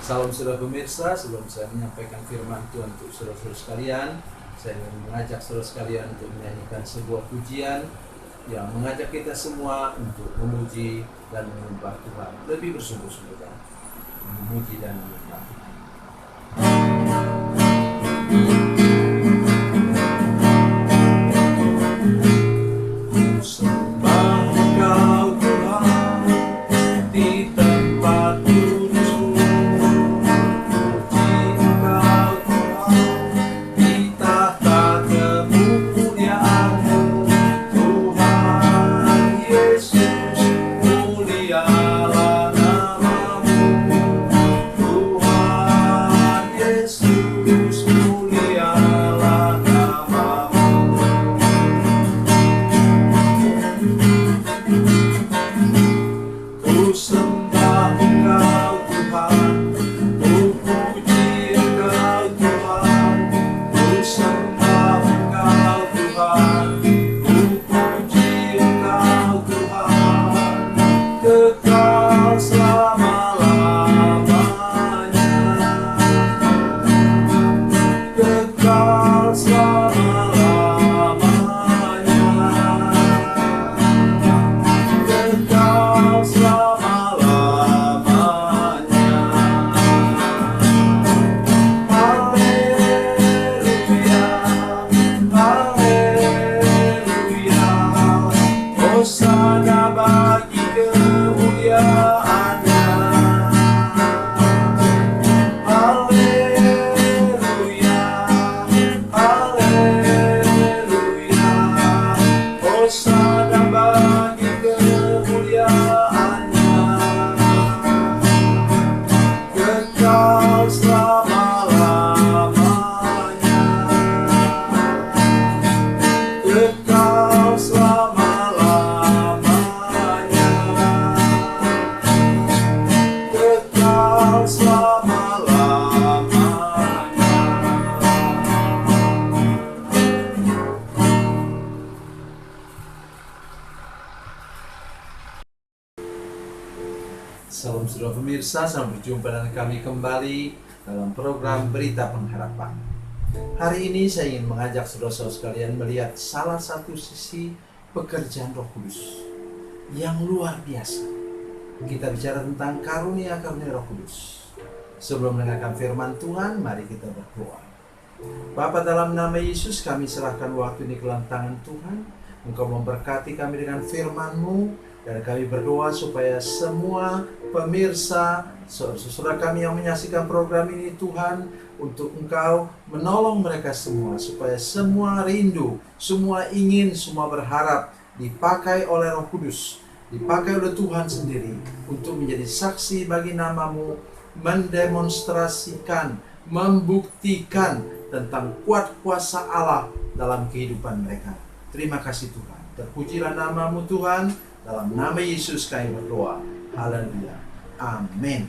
Salam saudara pemirsa, sebelum saya menyampaikan firman Tuhan untuk saudara-saudara sekalian, saya ingin mengajak saudara sekalian untuk menyanyikan sebuah pujian yang mengajak kita semua untuk memuji dan menyembah Tuhan lebih bersungguh-sungguh, memuji dan menyembah Tuhan. Salam saudara pemirsa, selamat berjumpa dengan kami kembali dalam program Berita Pengharapan. Hari ini saya ingin mengajak saudara-saudara sekalian melihat salah satu sisi pekerjaan Roh Kudus yang luar biasa. Kita bicara tentang karunia-karunia Roh Kudus. Sebelum mendengarkan firman Tuhan, mari kita berdoa. Bapa, dalam nama Yesus kami serahkan waktu ini ke dalam tangan Tuhan. Engkau memberkati kami dengan firman-Mu. Dan kami berdoa supaya semua pemirsa, saudara kami yang menyaksikan program ini Tuhan, untuk Engkau menolong mereka semua, supaya semua rindu, semua ingin, semua berharap dipakai oleh Roh Kudus, dipakai oleh Tuhan sendiri untuk menjadi saksi bagi nama-Mu, mendemonstrasikan, membuktikan tentang kuat kuasa Allah dalam kehidupan mereka. Terima kasih Tuhan. Terpujilah nama-Mu Tuhan. Dalam nama Yesus kami berdoa. Haleluya. Amin.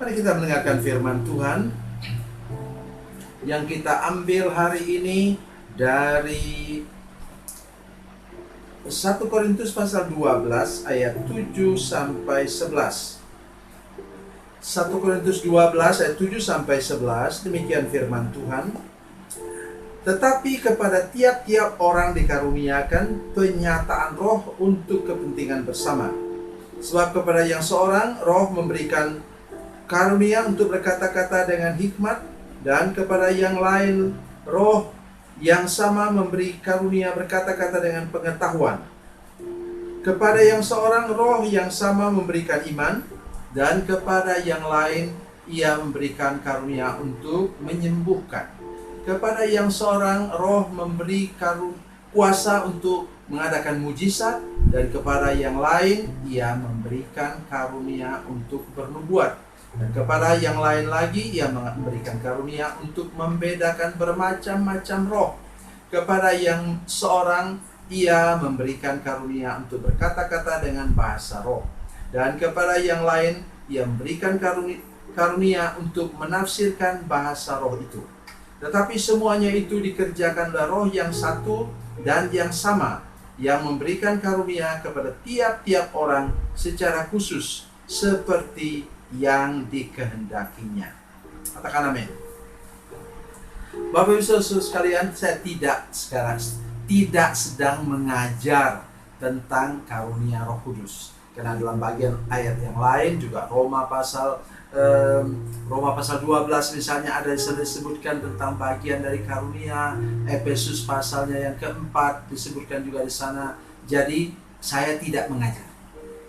Mari kita mendengarkan firman Tuhan yang kita ambil hari ini dari 1 Korintus pasal 12 ayat 7 sampai 11. 1 Korintus 12 ayat 7 sampai 11, demikian firman Tuhan. Tetapi kepada tiap-tiap orang dikaruniakan penyataan roh untuk kepentingan bersama. Sebab kepada yang seorang roh memberikan karunia untuk berkata-kata dengan hikmat, dan kepada yang lain roh yang sama memberi karunia berkata-kata dengan pengetahuan. Kepada yang seorang roh yang sama memberikan iman, dan kepada yang lain ia memberikan karunia untuk menyembuhkan. Kepada yang seorang roh memberi kuasa untuk mengadakan mujizat, dan kepada yang lain ia memberikan karunia untuk bernubuat, dan kepada yang lain lagi ia memberikan karunia untuk membedakan bermacam-macam roh. Kepada yang seorang ia memberikan karunia untuk berkata-kata dengan bahasa roh, dan kepada yang lain ia memberikan karunia untuk menafsirkan bahasa roh itu. Tetapi semuanya itu dikerjakan oleh Roh yang satu dan yang sama, yang memberikan karunia kepada tiap-tiap orang secara khusus seperti yang dikehendakinya. Katakan amin. Bapak Ibu Saudara sekalian, saya tidak sedang mengajar tentang karunia Roh Kudus. Karena dalam bagian ayat yang lain juga Roma pasal 12 misalnya ada disebutkan tentang bagian dari karunia. Efesus pasalnya yang keempat disebutkan juga di sana. Jadi saya tidak mengajar.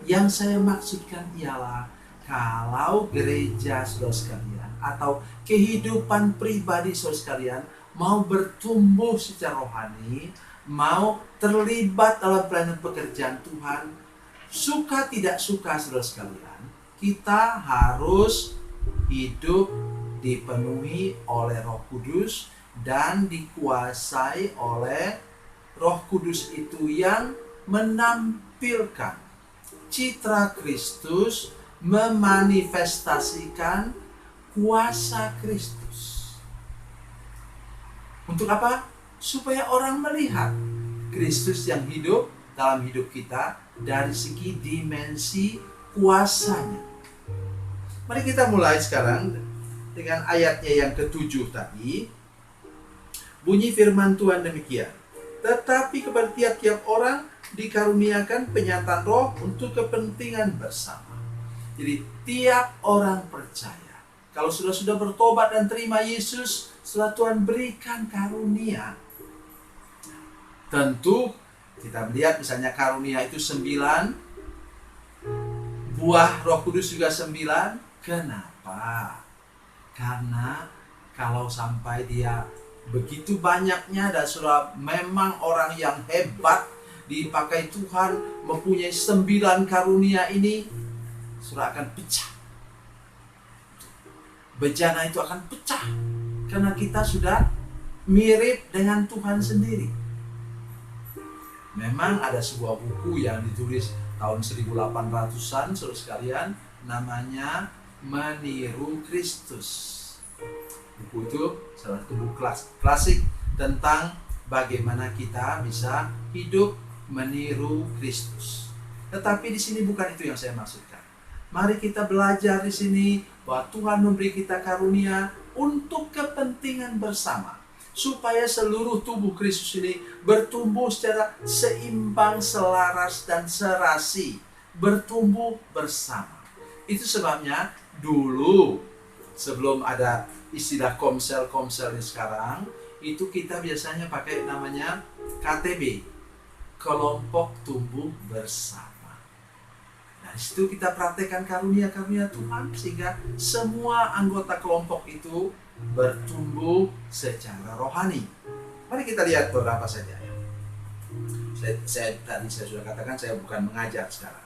Yang saya maksudkan ialah kalau gereja saudara sekalian atau kehidupan pribadi saudara sekalian mau bertumbuh secara rohani, mau terlibat dalam pelayanan pekerjaan Tuhan, suka tidak suka saudara sekalian, kita harus hidup dipenuhi oleh Roh Kudus dan dikuasai oleh Roh Kudus itu yang menampilkan citra Kristus, memanifestasikan kuasa Kristus. Untuk apa? Supaya orang melihat Kristus yang hidup dalam hidup kita dari segi dimensi kuasanya. Mari kita mulai sekarang dengan ayatnya yang ke-7 tadi. Bunyi firman Tuhan demikian. Tetapi kepada tiap-tiap orang dikaruniakan penyataan roh untuk kepentingan bersama. Jadi tiap orang percaya, kalau sudah bertobat dan terima Yesus, setelah Tuhan berikan karunia, tentu kita melihat misalnya karunia itu 9, buah Roh Kudus juga 9. Kenapa? Karena kalau sampai dia begitu banyaknya dan sudah memang orang yang hebat dipakai Tuhan, mempunyai 9 karunia ini, sudah akan pecah. Bejana itu akan pecah karena kita sudah mirip dengan Tuhan sendiri. Memang ada sebuah buku yang ditulis tahun 1800-an saudara sekalian, namanya Meniru Kristus. Buku itu salah satu buku klasik tentang bagaimana kita bisa hidup meniru Kristus. Tetapi di sini bukan itu yang saya maksudkan. Mari kita belajar di sini bahwa Tuhan memberi kita karunia untuk kepentingan bersama, supaya seluruh tubuh Kristus ini bertumbuh secara seimbang, selaras, dan serasi, bertumbuh bersama. Itu sebabnya dulu sebelum ada istilah komsel ini sekarang, itu kita biasanya pakai namanya KTB, kelompok tumbuh bersama. Nah, di situ kita praktekkan karunia-karunia Tuhan sehingga semua anggota kelompok itu bertumbuh secara rohani. Mari kita lihat beberapa saja. Tadi saya sudah katakan saya bukan mengajar sekarang.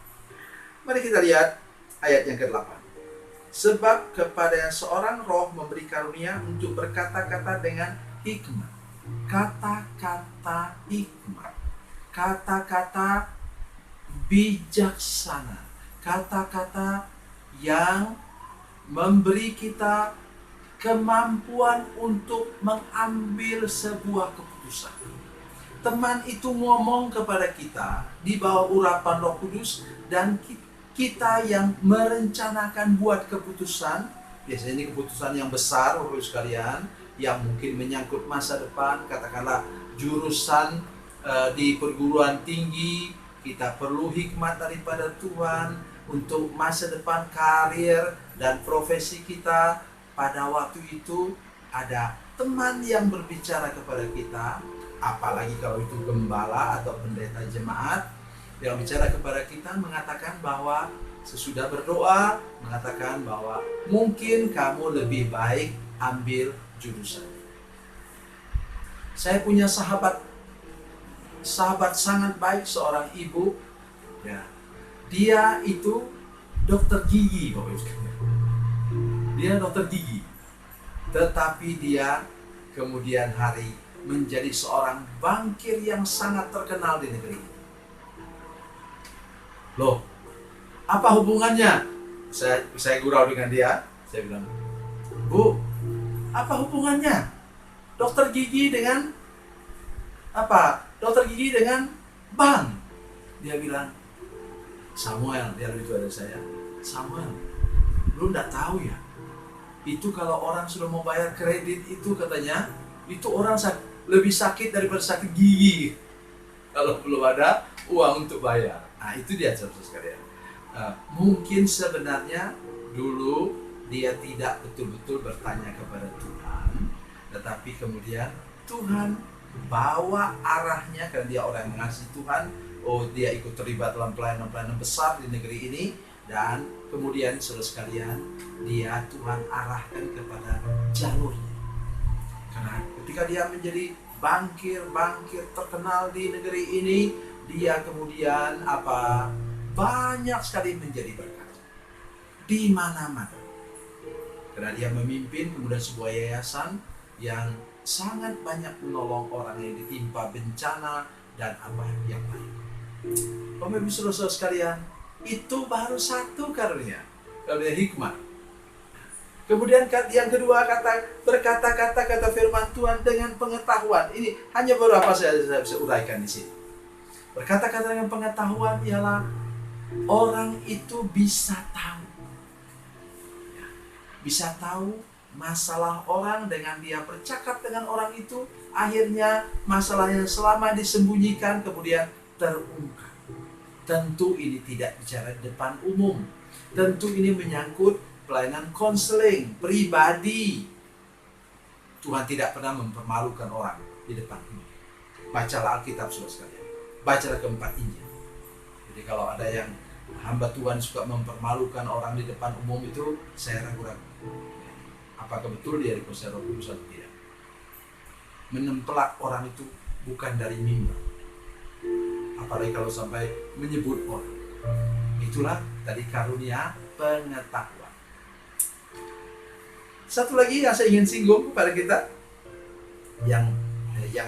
Mari kita lihat ayat yang ke-8. Sebab kepada seorang roh memberi karunia untuk berkata-kata dengan hikmat. Kata-kata hikmat. Kata-kata bijaksana. Kata-kata yang memberi kita kemampuan untuk mengambil sebuah keputusan. Teman itu ngomong kepada kita di bawah urapan Roh Kudus, dan kita yang merencanakan buat keputusan. Biasanya ini keputusan yang besar, Bapak Ibu sekalian, yang mungkin menyangkut masa depan, katakanlah jurusan di perguruan tinggi. Kita perlu hikmat daripada Tuhan untuk masa depan karir dan profesi kita. Pada waktu itu ada teman yang berbicara kepada kita, apalagi kalau itu gembala atau pendeta jemaat yang bicara kepada kita, mengatakan bahwa sesudah berdoa, mengatakan bahwa mungkin kamu lebih baik ambil jurusan. Saya punya sahabat sangat baik, seorang ibu, ya, dia itu dokter gigi, Bapak Ibu sekalian. Dia dokter gigi, tetapi dia kemudian hari menjadi seorang bankir yang sangat terkenal di negeri ini. Loh, apa hubungannya? Saya gurau dengan dia. Saya bilang, Bu, apa hubungannya dokter gigi dengan apa? Dokter gigi dengan bank? Dia bilang, Samuel, dia lebih tua dari saya. Samuel, Lu nggak tahu ya, itu kalau orang sudah mau bayar kredit itu katanya, itu orang lebih sakit daripada sakit gigi kalau belum ada uang untuk bayar. Nah itu dia saudara sekalian. Mungkin sebenarnya dulu dia tidak betul-betul bertanya kepada Tuhan, tetapi kemudian Tuhan bawa arahnya karena dia orang yang mengasihi Tuhan. Oh, dia ikut terlibat dalam pelayanan-pelayanan besar di negeri ini, dan kemudian saudara sekalian, dia Tuhan arahkan kepada jalurnya. Karena ketika dia menjadi bangkir terkenal di negeri ini, dia kemudian banyak sekali menjadi berkat di mana-mana. Karena dia memimpin kemudian sebuah yayasan yang sangat banyak menolong orang yang ditimpa bencana dan yang lain. Bapak Ibu Saudara sekalian, itu baru satu karunia hikmah. Kemudian yang kedua, kata firman Tuhan dengan pengetahuan. Ini hanya beberapa saya bisa uraikan di sini. Berkata-kata dengan pengetahuan ialah orang itu bisa tahu. Bisa tahu masalah orang dengan dia bercakap dengan orang itu. Akhirnya masalah yang selama disembunyikan kemudian terungkap. Tentu ini tidak bicara di depan umum. Tentu ini menyangkut pelayanan konseling pribadi. Tuhan tidak pernah mempermalukan orang di depan umum. Bacalah Alkitab saudara sekalian. Bacalah keempat Injil. Jadi kalau ada yang hamba Tuhan suka mempermalukan orang di depan umum itu, saya ragu-ragu. Apakah betul dia dikuasai Roh Kudus atau tidak? Menempelak orang itu bukan dari mimbar. Apalagi kalau sampai menyebut orang. Itulah tadi karunia pengetahuan. Satu lagi yang saya ingin singgung kepada kita, yang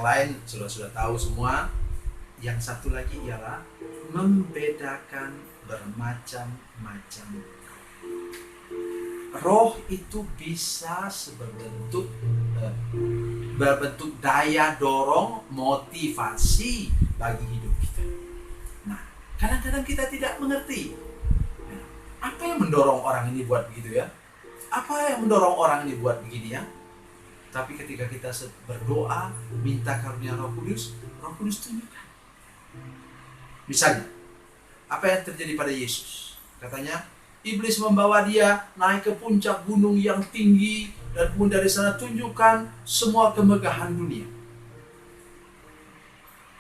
lain sudah tahu semua. Yang satu lagi ialah membedakan bermacam-macam roh itu bisa berbentuk daya dorong, motivasi bagi hidup kita. Nah, kadang-kadang kita tidak mengerti apa yang mendorong orang ini buat begitu ya. Apa yang mendorong orang ini buat begini ya. Tapi ketika kita berdoa, minta karunia Roh Kudus tunjukkan. Misalnya, apa yang terjadi pada Yesus? Katanya, iblis membawa dia naik ke puncak gunung yang tinggi dan kemudian dari sana tunjukkan semua kemegahan dunia.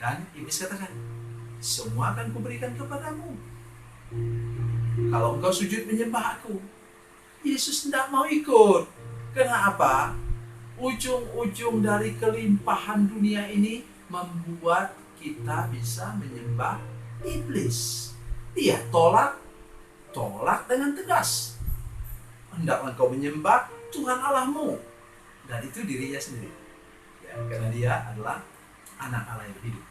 Dan iblis katakan, semua akan kuberikan kepadamu kalau engkau sujud menyembah aku. Yesus tidak mau ikut. Kenapa? Ujung-ujung dari kelimpahan dunia ini membuat kita bisa menyembah iblis. Dia tolak dengan tegas. Hendaklah engkau menyembah Tuhan Allahmu. Dan itu dirinya sendiri. Ya, karena dia adalah anak Allah yang hidup.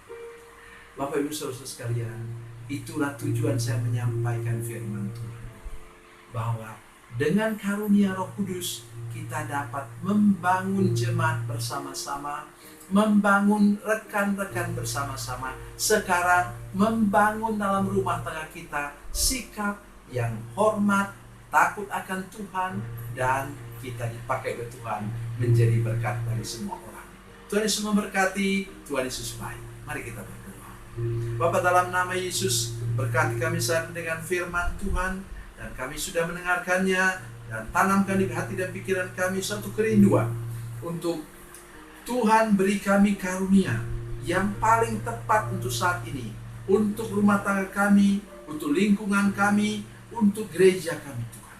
Bapak Ibu Saudara sekalian, itulah tujuan saya menyampaikan firman Tuhan. Bahwa dengan karunia Roh Kudus kita dapat membangun jemaat bersama-sama, membangun rekan-rekan bersama-sama. Sekarang membangun dalam rumah tangga kita sikap yang hormat, takut akan Tuhan, dan kita dipakai oleh Tuhan menjadi berkat bagi semua orang. Tuhan Yesus memberkati, Tuhan Yesus baik. Mari kita berdoa. Bapa, dalam nama Yesus, berkati kami saat dengan firman Tuhan, dan kami sudah mendengarkannya, dan tanamkan di hati dan pikiran kami satu kerinduan untuk Tuhan beri kami karunia yang paling tepat untuk saat ini, untuk rumah tangga kami, untuk lingkungan kami, untuk gereja kami Tuhan.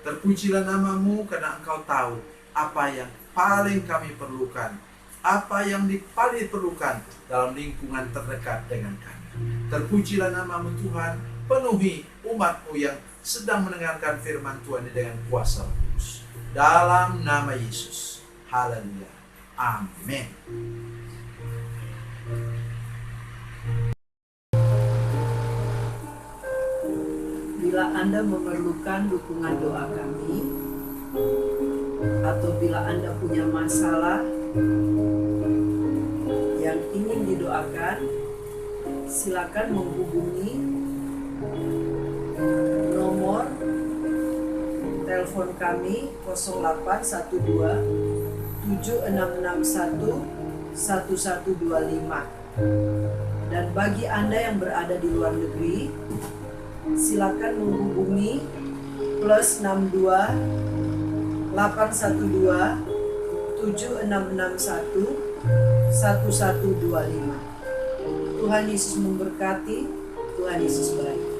Terpujilah namamu karena Engkau tahu apa yang paling kami perlukan, apa yang paling diperlukan dalam lingkungan terdekat dengan kami. Terpujilah namamu Tuhan, penuhi umatmu yang sedang mendengarkan firman Tuhan dengan kuasa Roh Kudus. Dalam nama Yesus. Haleluya. Amin. Bila Anda memerlukan dukungan doa kami, atau bila Anda punya masalah yang ingin didoakan, silakan menghubungi nomor Telepon kami 0812 7661 1125. Dan bagi Anda yang berada di luar negeri, silakan menghubungi +62 812 7661 1125. Tuhan Yesus memberkati, Tuhan Yesus baik.